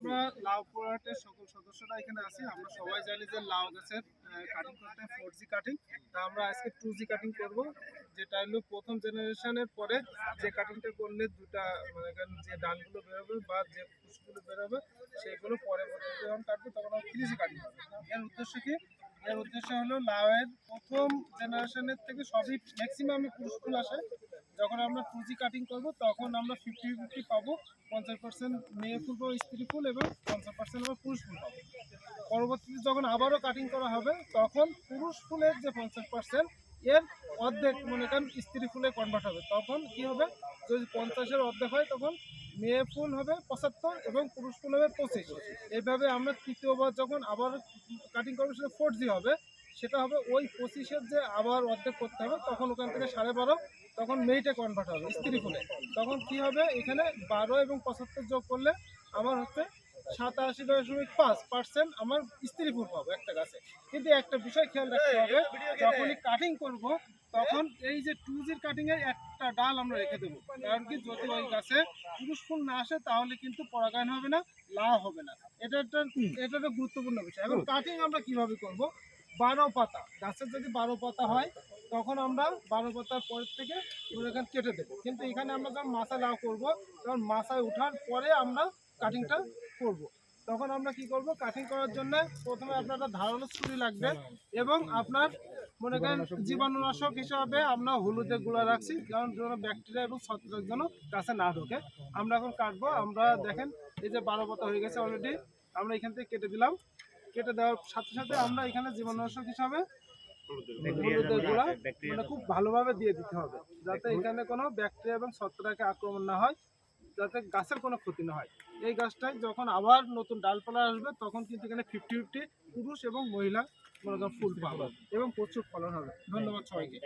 আমরা লাউ পোড়াটের সকল সদস্যরা এখানে আছি। আমরা সবাই জানি যে লাউ গাছের কাটিং করতে 4G কাটিং। তা আমরা আজকে 2G কাটিং করব, যেটা হলো প্রথম জেনারেশনের পরে যে কাটিংটা করলে দুটা মানে যে ডালগুলো বেরোবে বা যে কুশগুলো বেরোবে সেগুলো পরবর্তীতে যখন কাটবে তখন আমরা 3G কাটিং করবো। এর উদ্দেশ্য কি? এর উদ্দেশ্য হলো লাউয়ের প্রথম জেনারেশনের থেকে সবই ম্যাক্সিমাম কুশফুল আসে। যখন আমরা 2G কাটিং করব তখন আমরা 50-50 পাবো। 50% মেয়ে ফুল পাবো, স্ত্রী ফুল, এবং 50% আমরা পুরুষ ফুল পাবো। পরবর্তীতে যখন আবারও কাটিং করা হবে তখন পুরুষ ফুলের যে 50% এর অর্ধেক মনে করেন স্ত্রী ফুলে কনভার্ট হবে। তখন কি হবে, যদি 50-এর অর্ধেক হয় তখন মেয়ে ফুল হবে 75 এবং পুরুষ ফুল হবে 25। এইভাবে আমরা তৃতীয়বার যখন আবার কাটিং করবো সেটা 4G হবে, সেটা হবে ওই 25-এর যে আবার অর্ধেক করতে হবে, তখন ওখান থেকে 12.5 তখন মেয়েটে কনভার্ট হবে স্ত্রী ফুলে। তখন কি হবে, এখানে 12 এবং 75 যোগ করলে আমার হচ্ছে 87.5% আমার স্ত্রী ফুল পাবো একটা গাছে। কিন্তু একটা বিষয় খেয়াল রাখতে হবে, যখনই কাটিং করব তখন এই যে 2G কাটিং এর একটা ডাল আমরা রেখে দেবো। কারণ কি, যদি ওই গাছে পুরুষ ফুল না আসে তাহলে কিন্তু পরাগায়ন হবে না, লাভ হবে না। এটা একটা গুরুত্বপূর্ণ বিষয়। এখন কাটিং আমরা কিভাবে করব? 12 পাতা গাছের যদি 12 পাতা হয় তখন আমরা 12 পাতার পরের থেকে এখানে কেটে দেবো। কিন্তু এখানে আমরা যখন মাথায় লাউ করবো তখন মাথায় ওঠার পরে আমরা কাটিংটা করব। তখন আমরা কি করব, কাটিং করার জন্য প্রথমে আপনার একটা ধারালো ছুরি লাগবে এবং আপনার মনে করেন জীবাণুনাশক হিসাবে আমরা হলুদের গুঁড়া রাখছি, কারণ যেন ব্যাকটেরিয়া এবং ছত্রাক যেন গাছে না ঢোকে। আমরা এখন কাটবো। আমরা দেখেন এই যে 12 পাতা হয়ে গেছে অলরেডি, আমরা এখান থেকে কেটে দিলাম। কেটে দেওয়ার সাথে সাথে আমরা এখানে জীবাণুনাশক হিসাবে হলুদের গুঁড়া মানে খুব ভালোভাবে দিয়ে দিতে হবে, যাতে এখানে কোনো ব্যাকটেরিয়া এবং ছত্রাকের আক্রমণ না হয়, যাতে গাছের কোনো ক্ষতি না হয়। এই গাছটায় যখন আবার নতুন ডালপালা আসবে তখন কিন্তু এখানে 50-50 পুরুষ এবং মহিলা ফুল পাবে এবং প্রচুর ফলন হবে। ধন্যবাদ সবাইকে।